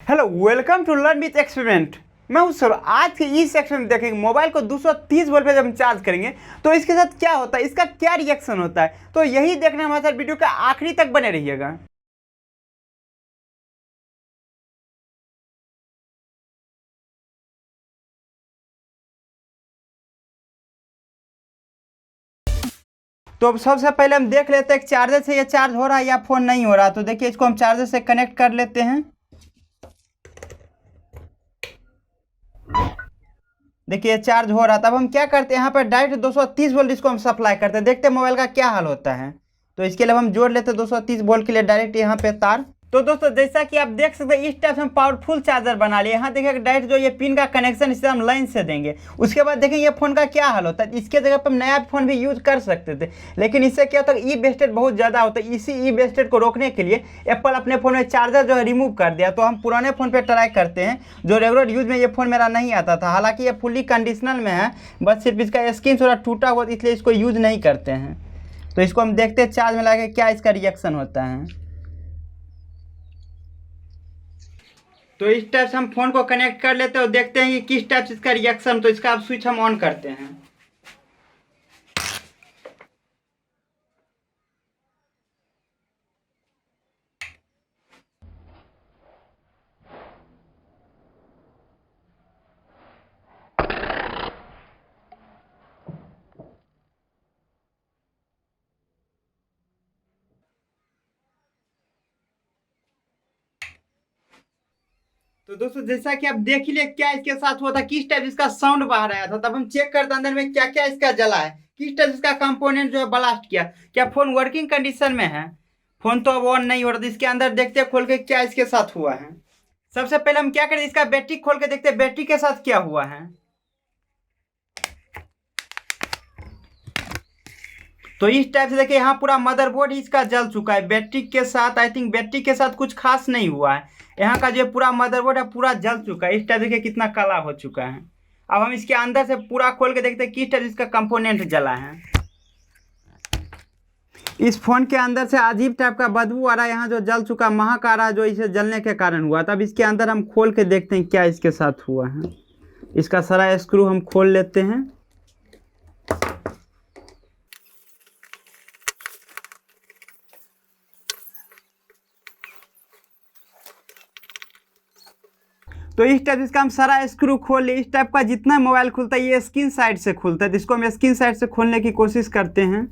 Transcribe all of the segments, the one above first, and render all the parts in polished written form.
Hello, welcome to learn with experiment. मैं हूं sir. आज के इस सेक्शन में देखेंगे मोबाइल को 230 वोल्ट पे जब हम चार्ज करेंगे तो इसके साथ क्या होता है, इसका क्या रिएक्शन होता है। तो यही देखना हमारे साथ वीडियो के आखिरी तक बने रहिएगा। तो अब सबसे पहले हम देख लेते हैं कि चार्जर से ये चार्ज हो रहा है या फोन नहीं हो रहा। तो देखिए, इसको हम चार्जर से कनेक्ट कर लेते हैं। देखिए चार्ज हो रहा था। अब हम क्या करते हैं, यहाँ पर डायरेक्ट 230 वोल्ट इसको हम सप्लाई करते हैं। देखते हैं मोबाइल का क्या हाल होता है। तो इसके लिए हम जोड़ लेते हैं 230 वोल्ट के लिए डायरेक्ट यहाँ पे तार। तो दोस्तों, जैसा कि आप देख सकते हैं, इस टाइप से हम पावरफुल चार्जर बना लिए। यहाँ देखिए डायरेक्ट जो ये पिन का कनेक्शन इसे हम लाइन से देंगे। उसके बाद देखेंगे ये फोन का क्या हाल होता है। इसके जगह पर हम नया फोन भी यूज कर सकते थे, लेकिन इससे क्या होता है, ई वेस्टेज बहुत ज़्यादा होता है। इसी ई वेस्टेज को रोकने के लिए एप्पल अपने फ़ोन में चार्जर जो है रिमूव कर दिया। तो हम पुराने फ़ोन पर ट्राई करते हैं, जो रेगुलर यूज में ये फ़ोन मेरा नहीं आता था। हालांकि ये फुली कंडीशनल में है, बस सिर्फ इसका स्क्रीन थोड़ा टूटा हुआ, इसलिए इसको यूज नहीं करते हैं। तो इसको हम देखते हैं चार्ज में लगा के क्या इसका रिएक्शन होता है। तो इस टाइप से हम फोन को कनेक्ट कर लेते हैं और देखते हैं कि किस टाइप से इसका रिएक्शन। तो इसका अब स्विच हम ऑन करते हैं। तो दोस्तों, जैसा कि आप देख ही ले क्या इसके साथ हुआ था, किस टाइप इसका साउंड बाहर आया था। तब हम चेक करते अंदर में क्या क्या इसका जला है, किस टाइप इसका कंपोनेंट जो है ब्लास्ट किया। क्या फोन वर्किंग कंडीशन में है? फोन तो अब ऑन नहीं हो रहा था। इसके अंदर देखते हैं खोल के क्या इसके साथ हुआ है। सबसे पहले हम क्या करें, इसका बैटरी खोल के देखते हैं बैटरी के साथ क्या हुआ है। तो इस टाइप से देखिए, यहाँ पूरा मदरबोर्ड ही इसका जल चुका है। बैटरी के साथ आई थिंक बैटरी के साथ कुछ खास नहीं हुआ है। यहाँ का जो पूरा मदरबोर्ड है पूरा जल चुका है। इस टाइप देखिए कितना काला हो चुका है। अब हम इसके अंदर से पूरा खोल के देखते हैं किस टाइप इसका कंपोनेंट जला है। इस फोन के अंदर से अजीब टाइप का बदबू आ रहा है। यहाँ जो जल चुका महक आ रहा है, जो इसे जलने के कारण हुआ। तब इसके अंदर हम खोल के देखते हैं क्या इसके साथ हुआ है। इसका सारा स्क्रू हम खोल लेते हैं। तो इस टाइप इसका हम सारा स्क्रू खोल लिए। इस टाइप का जितना मोबाइल खुलता है ये स्क्रीन साइड से खुलता है। तो इसको हम स्क्रीन साइड से खोलने की कोशिश करते हैं।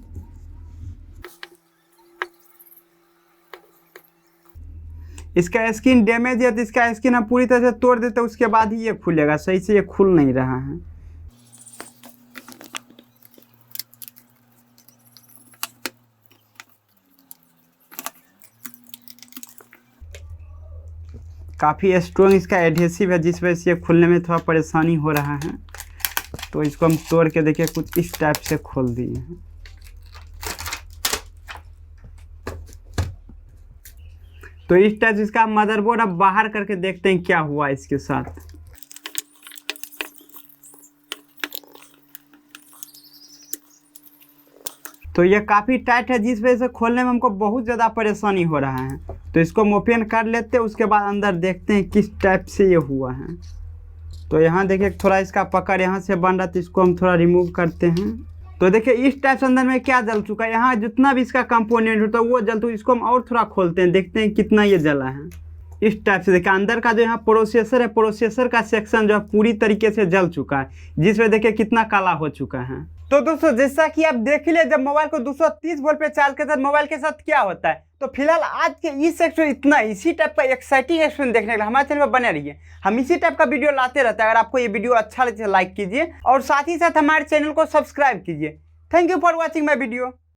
इसका स्क्रीन डैमेज है, तो इसका स्क्रीन हम पूरी तरह से तोड़ देते हैं, उसके बाद ही ये खुलेगा। सही से ये खुल नहीं रहा है। काफ़ी स्ट्रॉन्ग इसका एडहेसिव है, जिस वजह से ये खुलने में थोड़ा परेशानी हो रहा है। तो इसको हम तोड़ के देखिए कुछ इस टाइप से खोल दिए हैं। तो इस टाइप से इसका मदरबोर्ड अब बाहर करके देखते हैं क्या हुआ इसके साथ। तो ये काफ़ी टाइट है, जिस वजह से खोलने में हमको बहुत ज़्यादा परेशानी हो रहा है। तो इसको हम ओपन कर लेते हैं, उसके बाद अंदर देखते हैं किस टाइप से ये हुआ है। तो यहाँ देखिए थोड़ा इसका पकड़ यहाँ से बन रहा था, इसको हम थोड़ा रिमूव करते हैं। तो देखिए इस टाइप से अंदर में क्या जल चुका है। यहाँ जितना भी इसका कंपोनेंट होता है वो जल चुका है। इसको हम और थोड़ा खोलते हैं, देखते हैं कितना ये जला है। इस टाइप से देखिए अंदर का जो यहाँ प्रोसेसर है, प्रोसेसर का सेक्शन जो है पूरी तरीके से जल चुका है, जिस वजह देखिए कितना काला हो चुका है। तो दोस्तों, जैसा कि आप देख लिया, जब मोबाइल को 230 वोल्ट पे चार्ज करते हैं मोबाइल के साथ क्या होता है। तो फिलहाल आज के इस सेक्शन इतना, इसी टाइप का एक्साइटिंग एक्सपीरियंस देखने के लिए हमारे चैनल पर बने रहिए। हम इसी टाइप का वीडियो लाते रहते हैं। अगर आपको ये वीडियो अच्छा लगे तो लाइक कीजिए और साथ ही साथ हमारे चैनल को सब्सक्राइब कीजिए। Thank you for watching my video.